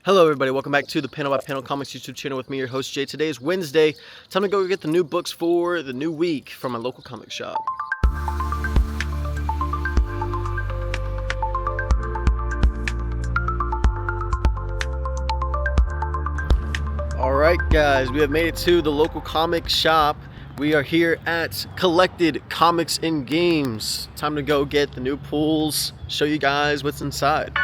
Hello everybody, welcome back to the Panel by Panel Comics YouTube channel with me, your host Jay. Today is Wednesday. Time to go get the new books for the new week from my local comic shop. Alright guys, we have made it to the local comic shop. We are here at Collected Comics and Games. Time to go get the new pulls, show you guys what's inside.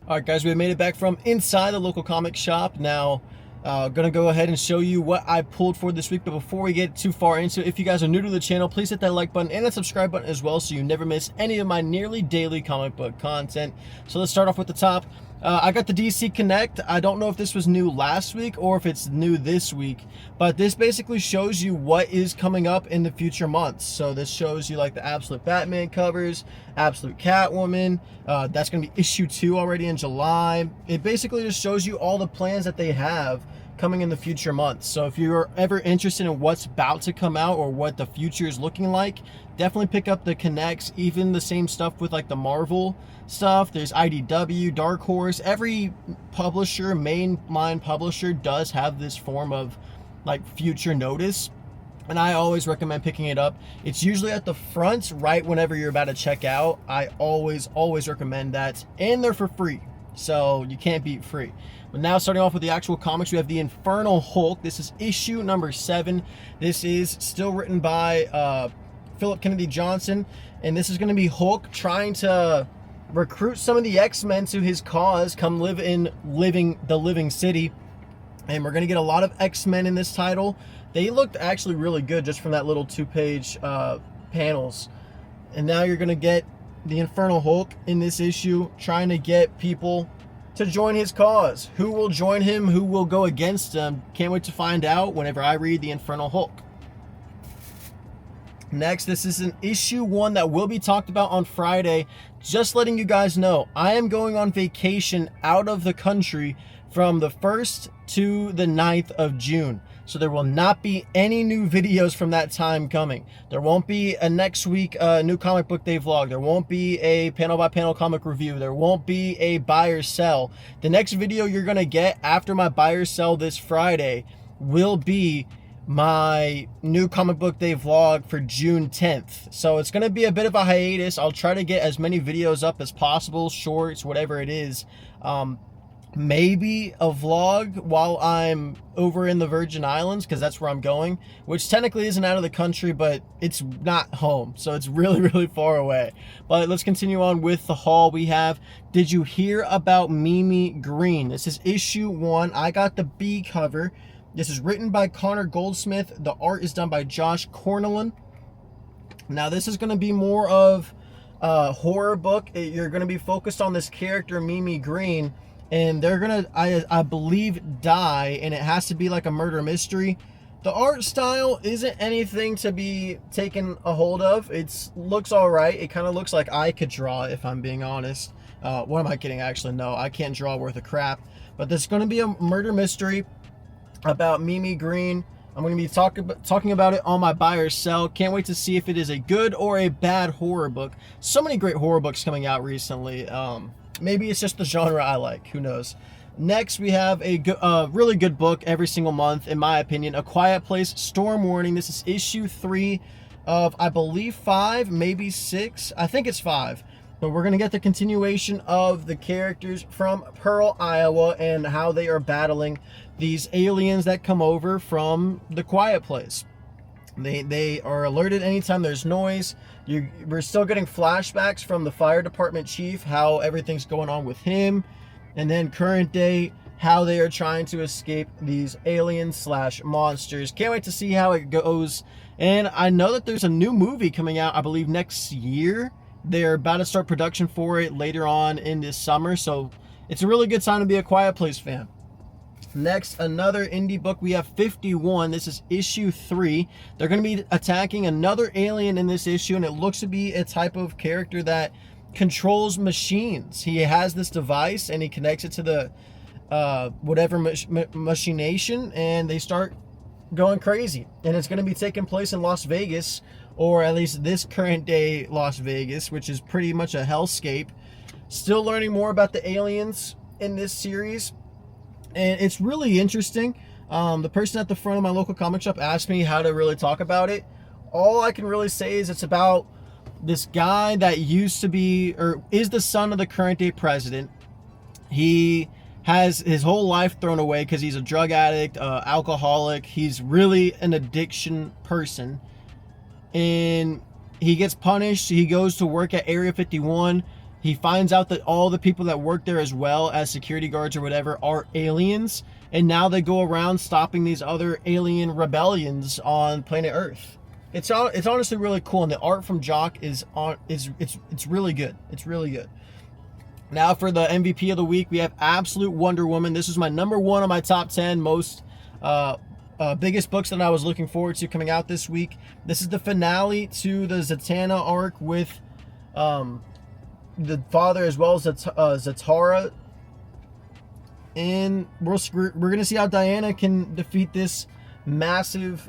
Alright guys, we have made it back from inside the local comic shop. Now, gonna go ahead and show you what I pulled for this week. But before we get too far into it, if you guys are new to the channel, please hit that like button and that subscribe button as well so you never miss any of my nearly daily comic book content. So let's start off with the top. I got the DC Connect. I don't know if this was new last week or if it's new this week, but this basically shows you what is coming up in the future months. So this shows you like the Absolute Batman covers, Absolute Catwoman. That's going to be issue 2 already in July. It basically just shows you all the plans that they have coming in the future months. So if you're ever interested in what's about to come out or what the future is looking like, definitely pick up the Connects. Even the same stuff with like the Marvel stuff. There's IDW, Dark Horse. Every publisher, mainline publisher, does have this form of like future notice, and I always recommend picking it up. It's usually at the front right whenever you're about to check out. I always recommend that, and they're for free, so you can't beat free. But now, starting off with the actual comics, we have the Infernal Hulk. This is issue number 7. This is still written by Philip Kennedy Johnson, and this is going to be Hulk trying to recruit some of the X-Men to his cause, come live in the Living City. And we're going to get a lot of X-Men in this title. They looked actually really good just from that little 2-page panels. And now you're going to get the Infernal Hulk in this issue trying to get people to join his cause. Who will join him? Who will go against him? Can't wait to find out whenever I read the Infernal Hulk. Next, this is an issue 1 that will be talked about on Friday. Just letting you guys know, I am going on vacation out of the country from the 1st to the 9th of June. So there will not be any new videos from that time coming. There won't be a next week new comic book day vlog. There won't be a panel by panel comic review. There won't be a buy or sell. The next video you're going to get after my buy or sell this Friday will be my new comic book day vlog for June 10th. So it's going to be a bit of a hiatus. I'll try to get as many videos up as possible, shorts, whatever it is. Maybe a vlog while I'm over in the Virgin Islands, because that's where I'm going, which technically isn't out of the country, but it's not home, so it's really far away. But let's continue on with the haul. We have Did You Hear About Mimi Green? This is issue 1. I got the B cover. This is written by Connor Goldsmith. The art is done by Josh Cornellan. Now this is going to be more of a horror book. You're going to be focused on this character, Mimi Green, and they're going to, I believe, die, and it has to be like a murder mystery. The art style isn't anything to be taken a hold of. It looks all right. It kind of looks like I could draw, if I'm being honest. What am I kidding? Actually, no, I can't draw worth a crap. But there's going to be a murder mystery about Mimi Green. I'm going to be talking about it on my buy or sell. Can't wait to see if it is a good or a bad horror book. So many great horror books coming out recently. Maybe it's just the genre I like. Who knows? Next, we have a really good book every single month, in my opinion. A Quiet Place, Storm Warning. This is issue 3 of, I believe, 5, maybe 6. I think it's 5. But we're going to get the continuation of the characters from Pearl, Iowa, and how they are battling these aliens that come over from the Quiet Place. They are alerted anytime there's noise. We're still getting flashbacks from the fire department chief, how everything's going on with him. and then current day, how they are trying to escape these aliens slash monsters. Can't wait to see how it goes. And I know that there's a new movie coming out, I believe next year. They're about to start production for it later on in this summer, so it's a really good time to be a Quiet Place fan. Next, another indie book. We have 51. This is issue 3. They're going to be attacking another alien in this issue, and it looks to be a type of character that controls machines. He has this device, and he connects it to the whatever machination, and they start going crazy. And it's going to be taking place in Las Vegas, or at least this current day Las Vegas, which is pretty much a hellscape. Still learning more about the aliens in this series, and it's really interesting. The person at the front of my local comic shop asked me how to really talk about it. All I can really say is it's about this guy that used to be, or is the son of the current day president. He has his whole life thrown away because he's a drug addict, alcoholic. He's really an addiction person, and he gets punished. He goes to work at Area 51. He finds out that all the people that work there, as well as security guards or whatever, are aliens, and now they go around stopping these other alien rebellions on planet Earth. It's honestly really cool, and the art from Jock is really good. It's really good. Now for the MVP of the week, we have Absolute Wonder Woman. This is my number 1 on my top 10 most biggest books that I was looking forward to coming out this week. This is the finale to the Zatanna arc with the father as well as Zatara, and we're gonna see how Diana can defeat this massive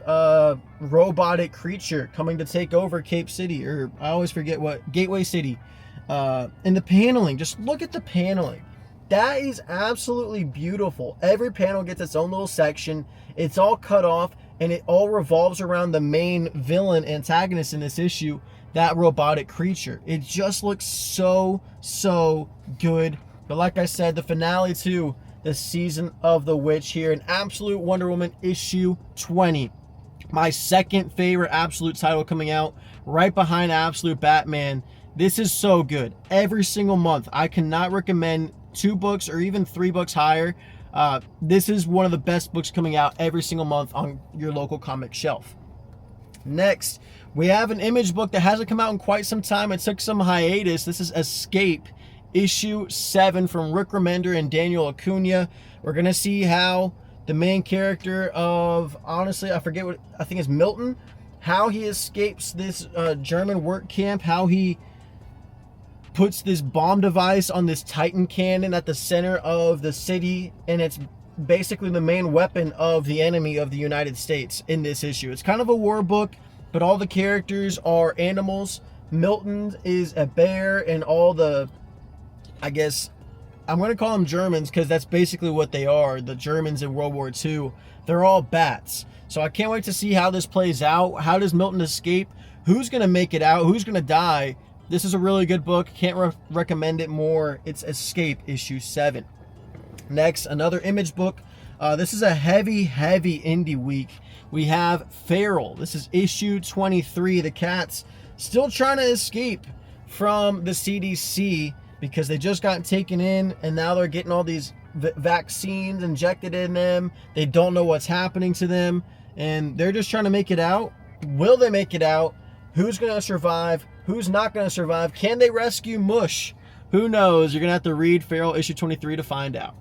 robotic creature coming to take over Cape City, or I always forget what, Gateway City. And the paneling, just look at the paneling. That is absolutely beautiful. Every panel gets its own little section. It's all cut off, and it all revolves around the main villain antagonist in this issue, that robotic creature. It just looks so good. But like I said, the finale to the Season of the Witch here in Absolute Wonder Woman issue 20. My second favorite Absolute title coming out, right behind Absolute Batman. This is so good. Every single month, I cannot recommend 2 books or even 3 books higher. This is one of the best books coming out every single month on your local comic shelf. Next, we have an Image book that hasn't come out in quite some time. It took some hiatus. This is Escape, issue 7 from Rick Remender and Daniel Acuna. We're going to see how the main character of, honestly, I forget what, I think it's Milton, how he escapes this German work camp, how he puts this bomb device on this Titan cannon at the center of the city, and it's basically the main weapon of the enemy of the United States in this issue. It's kind of a war book, but all the characters are animals. Milton is a bear, and all the, I guess, I'm going to call them Germans because that's basically what they are. The Germans in World War II, they're all bats. So I can't wait to see how this plays out. How does Milton escape? Who's going to make it out? Who's going to die? This is a really good book. Can't recommend it more. It's Escape, issue 7. Next, another Image book. This is a heavy indie week. We have Feral. This is issue 23. The cat's still trying to escape from the CDC because they just got taken in, and now they're getting all these vaccines injected in them. They don't know what's happening to them, and they're just trying to make it out. Will they make it out? Who's going to survive? Who's not going to survive? Can they rescue Mush? Who knows? You're going to have to read Feral issue 23 to find out.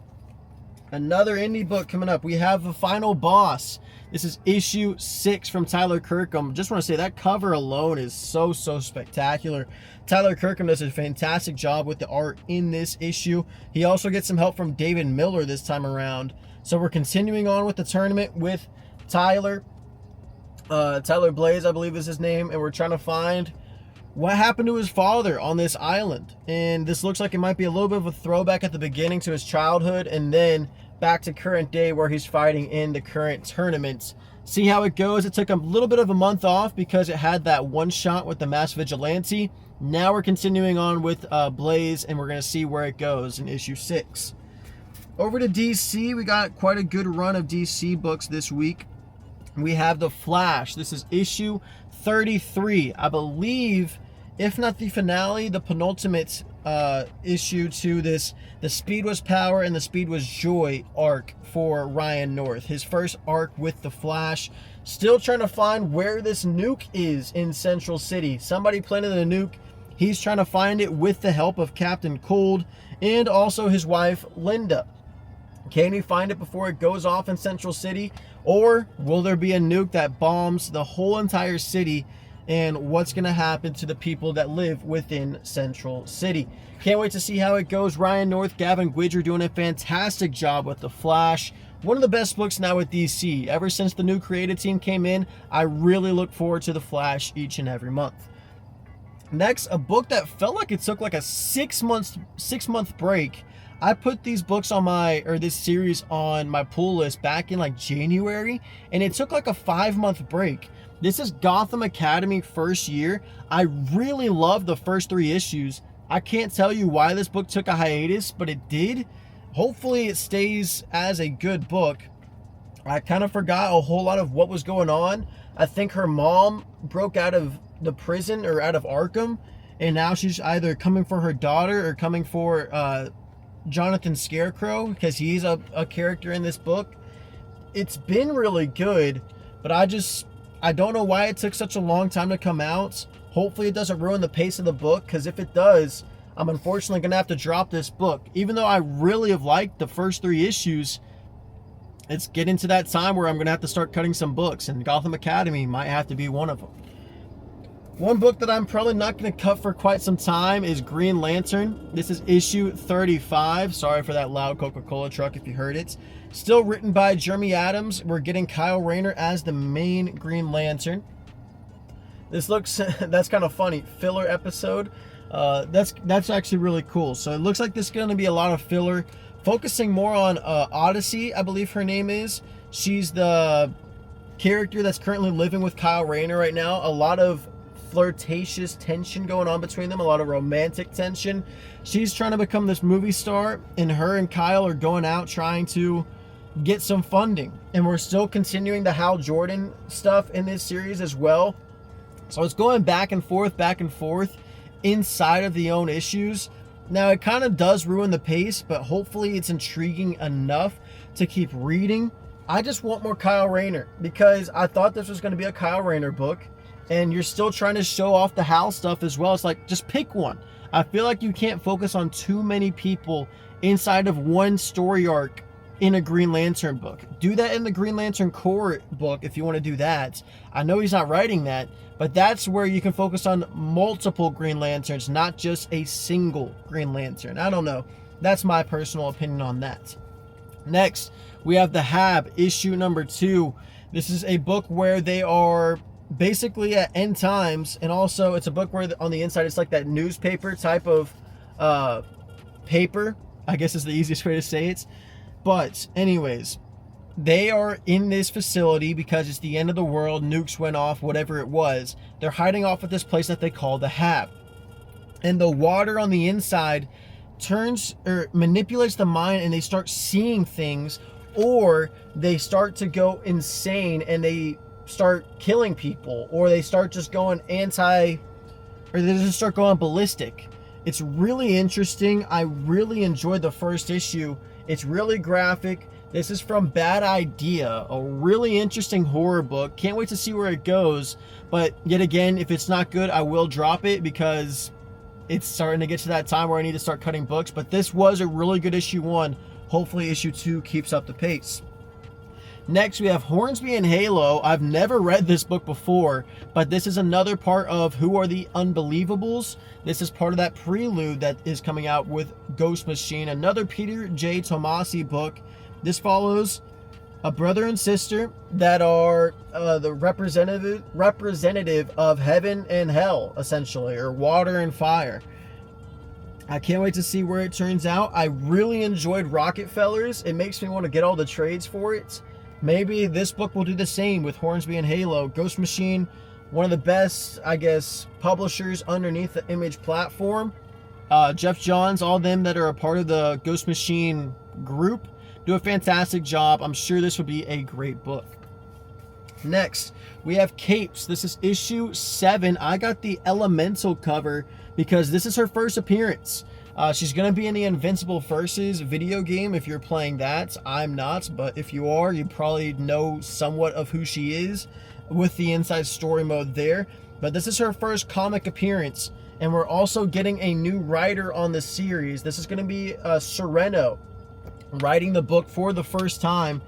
Another indie book coming up. We have The Final Boss. This is issue 6 from Tyler Kirkham. Just want to say that cover alone is so spectacular. Tyler Kirkham does a fantastic job with the art in this issue. He also gets some help from David Miller this time around. So we're continuing on with the tournament with Tyler. Tyler Blaze, I believe is his name, and we're trying to find what happened to his father on this island. And this looks like it might be a little bit of a throwback at the beginning to his childhood, and then back to current day where he's fighting in the current tournament. See how it goes. It took a little bit of a month off because it had that one shot with the Mass Vigilante. Now we're continuing on with Blaze, and we're going to see where it goes in issue 6. Over to DC, we got quite a good run of DC books this week. We have The Flash. This is issue 33. I believe if not the finale, the penultimate issue to this, the Speed Was Power and the Speed Was Joy arc for Ryan North. His first arc with the Flash. Still trying to find where this nuke is in Central City. Somebody planted a nuke. He's trying to find it with the help of Captain Cold and also his wife, Linda. Can he find it before it goes off in Central City? Or will there be a nuke that bombs the whole entire city? And what's going to happen to the people that live within Central City? Can't wait to see how it goes. Ryan North, Gavin Guidry doing a fantastic job with The Flash. One of the best books now with DC. Ever since the new creative team came in, I really look forward to The Flash each and every month. Next, a book that felt like it took like a 6 month break. I put these books on this series on my pull list back in like January, and it took like a 5-month break. This is Gotham Academy first year. I really love the first 3 issues. I can't tell you why this book took a hiatus, but it did. Hopefully it stays as a good book. I kind of forgot a whole lot of what was going on. I think her mom broke out of the prison or out of Arkham, and now she's either coming for her daughter or coming for Jonathan Scarecrow, because he's a character in this book. It's been really good, but I don't know why it took such a long time to come out. Hopefully it doesn't ruin the pace of the book, because if it does, I'm unfortunately going to have to drop this book. Even though I really have liked the first 3 issues, it's getting to that time where I'm going to have to start cutting some books, and Gotham Academy might have to be one of them. One book that I'm probably not going to cut for quite some time is Green Lantern. This is issue 35. Sorry for that loud Coca-Cola truck if you heard it. Still written by Jeremy Adams. We're getting Kyle Rayner as the main Green Lantern. This looks, that's kind of funny, filler episode. That's actually really cool. So it looks like this is going to be a lot of filler, focusing more on Odyssey, I believe her name is. She's the character that's currently living with Kyle Rayner right now. A lot of flirtatious tension going on between them, a lot of romantic tension. She's trying to become this movie star, and her and Kyle are going out trying to get some funding. And we're still continuing the Hal Jordan stuff in this series as well. So it's going back and forth inside of the own issues. Now it kind of does ruin the pace, but hopefully it's intriguing enough to keep reading. I just want more Kyle Rayner, because I thought this was going to be a Kyle Rayner book, and you're still trying to show off the Hal stuff as well. It's like, just pick one. I feel like you can't focus on too many people inside of one story arc in a Green Lantern book. Do that in the Green Lantern Corps book if you want to do that. I know he's not writing that, but that's where you can focus on multiple Green Lanterns, not just a single Green Lantern. I don't know. That's my personal opinion on that. Next, we have The Hab, issue number 2. This is a book where they are basically at end times, and also it's a book where on the inside it's like that newspaper type of paper, I guess is the easiest way to say it. But anyways, they are in this facility because it's the end of the world, nukes went off, whatever it was. They're hiding off at this place that they call the Hab, and the water on the inside turns or manipulates the mind, and they start seeing things, or they start to go insane and they start killing people, or they start just going they just start going ballistic. It's really interesting. I really enjoyed the first issue. It's really graphic. This is from Bad Idea, a really interesting horror book. Can't wait to see where it goes, but yet again, if it's not good, I will drop it, because it's starting to get to that time where I need to start cutting books. But this was a really good issue 1. Hopefully issue 2 keeps up the pace. Next, we have Hornsby and Halo. I've never read this book before, but this is another part of Who Are the Unbelievables. This is part of that prelude that is coming out with Ghost Machine, another Peter J. Tomasi book. This follows a brother and sister that are the representative of heaven and hell, essentially, or water and fire. I can't wait to see where it turns out. I really enjoyed Rockefellers. It makes me want to get all the trades for it. Maybe this book will do the same with Hornsby and Halo. Ghost Machine, one of the best, I guess, publishers underneath the Image platform. Jeff Johns, all them that are a part of the Ghost Machine group, do a fantastic job. I'm sure this would be a great book. Next, we have Capes. This is issue 7. I got the Elemental cover because this is her first appearance. She's going to be in the Invincible Versus video game if you're playing that. I'm not, but if you are, you probably know somewhat of who she is with the inside story mode there. But this is her first comic appearance, and we're also getting a new writer on the series. This is going to be Sereno writing the book for the first time.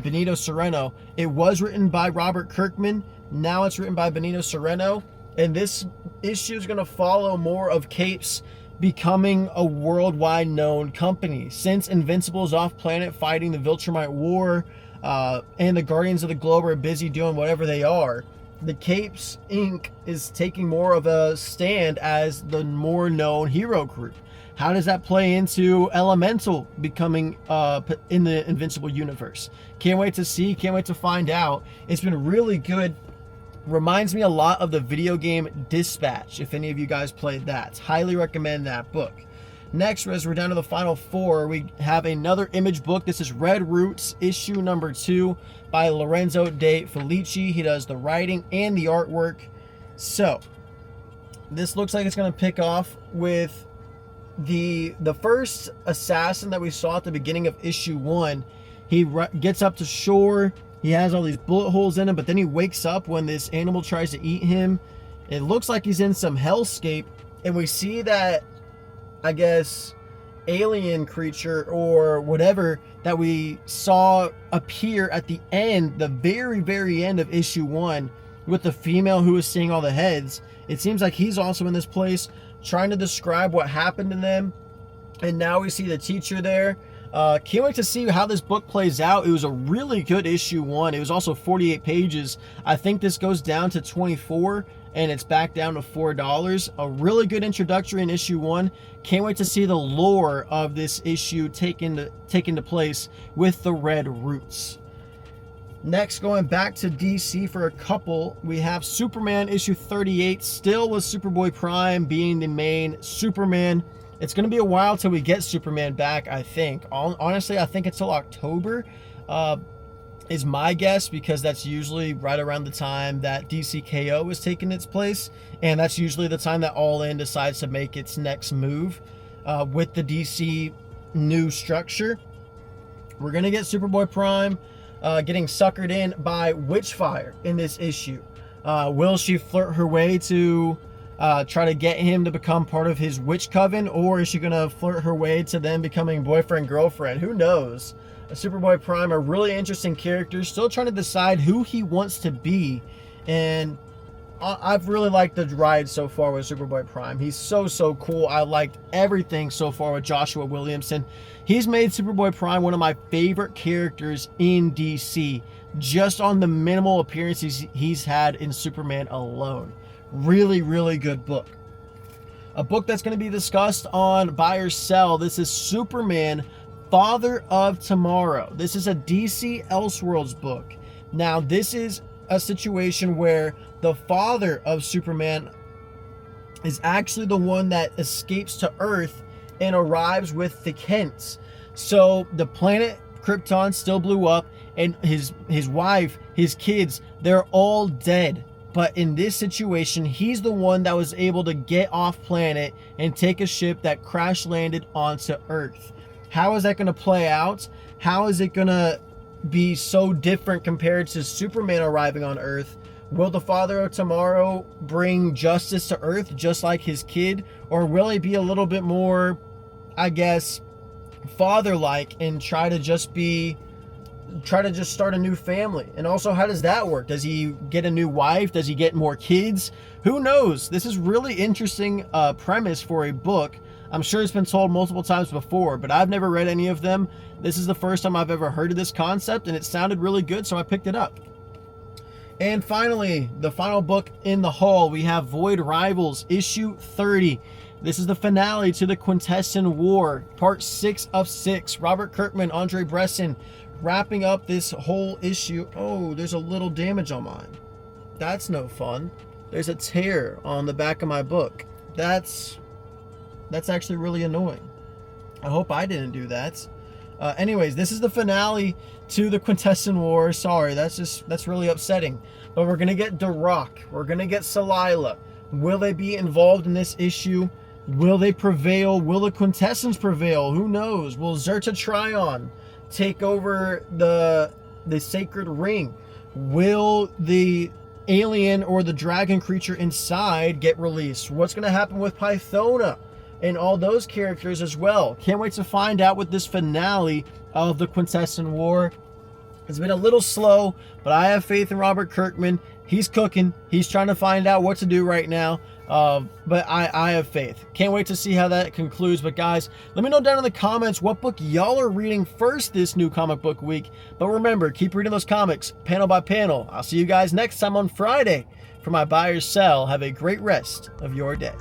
Benito Sereno. It was written by Robert Kirkman. Now it's written by Benito Sereno. And this issue is going to follow more of Capes becoming a worldwide known company. Since Invincible is off planet fighting the Viltrumite War, and the Guardians of the Globe are busy doing whatever they are, the Capes Inc. is taking more of a stand as the more known hero group. How does that play into Elemental becoming in the Invincible universe? Can't wait to see, can't wait to find out. It's been really good. Reminds me a lot of the video game Dispatch, if any of you guys played that. Highly recommend that book. Next, as we're down to the final 4, we have another Image book. This is Red Roots, issue number 2 by Lorenzo De Felici. He does the writing and the artwork. So, this looks like it's going to pick off with the first assassin that we saw at the beginning of issue 1. He gets up to shore. He has all these bullet holes in him, but then he wakes up when this animal tries to eat him. It looks like he's in some hellscape, and we see that, I guess, alien creature or whatever that we saw appear at the end, the very, very end of issue 1, with the female who was seeing all the heads. It seems like he's also in this place trying to describe what happened to them. And now we see the teacher there. Can't wait to see how this book plays out. It was a really good issue 1. It was also 48 pages. I think this goes down to 24 and it's back down to $4. A really good introductory in issue 1. Can't wait to see the lore of this issue take into place with the Red Roots. Next, going back to DC for a couple, we have Superman issue 38, still with Superboy Prime being the main Superman. It's going to be a while till we get Superman back, I think. Honestly, I think until October is my guess, because that's usually right around the time that DCKO is taking its place, and that's usually the time that All In decides to make its next move with the DC new structure. We're going to get Superboy Prime getting suckered in by Witchfire in this issue. Will she flirt her way to try to get him to become part of his witch coven, or is she going to flirt her way to them becoming boyfriend-girlfriend? Who knows? Superboy Prime, a really interesting character, still trying to decide who he wants to be, and I've really liked the ride so far with Superboy Prime. He's so cool. I liked everything so far with Joshua Williamson. He's made Superboy Prime one of my favorite characters in DC, just on the minimal appearances he's had in Superman alone. Really good book. A book that's going to be discussed on Buy or Sell. This is Superman, Father of Tomorrow. This is a DC Elseworlds book. Now, this is a situation where the father of Superman is actually the one that escapes to Earth and arrives with the Kents. So the planet Krypton still blew up, and his wife, his kids, they're all dead. But in this situation, he's the one that was able to get off planet and take a ship that crash landed onto Earth. How is that going to play out? How is it going to be so different compared to Superman arriving on Earth? Will the Father of Tomorrow bring justice to Earth just like his kid? Or will he be a little bit more, I guess, father-like and try to just start a new family? And also, how does that work? Does he get a new wife? Does he get more kids? Who knows? This is really interesting premise for a book. I'm sure it's been told multiple times before, but I've never read any of them. This is the first time I've ever heard of this concept, and it sounded really good, so I picked it up. And finally, the final book in the haul, we have Void Rivals, issue 30. This is the finale to the Quintesson War, part 6 of 6. Robert Kirkman, Andre Bresson, wrapping up this whole issue. Oh, there's a little damage on mine. That's no fun. There's a tear on the back of my book. That's actually really annoying. I hope I didn't do that. Anyways, this is the finale to the Quintessence War. Sorry, that's really upsetting. But we're gonna get Darok. We're gonna get Salila. Will they be involved in this issue? Will they prevail? Will the Quintessence prevail? Who knows? Will Zerta Trion take over the Sacred Ring? Will the alien or the dragon creature inside get released? What's going to happen with Pythona and all those characters as well? Can't wait to find out with this finale of the Quintessence War. It's been a little slow, but I have faith in Robert Kirkman. He's cooking. He's trying to find out what to do right now. But I have faith. Can't wait to see how that concludes. But guys, let me know down in the comments what book y'all are reading first this new comic book week. But remember, keep reading those comics panel by panel. I'll see you guys next time on Friday for my buy or sell. Have a great rest of your day.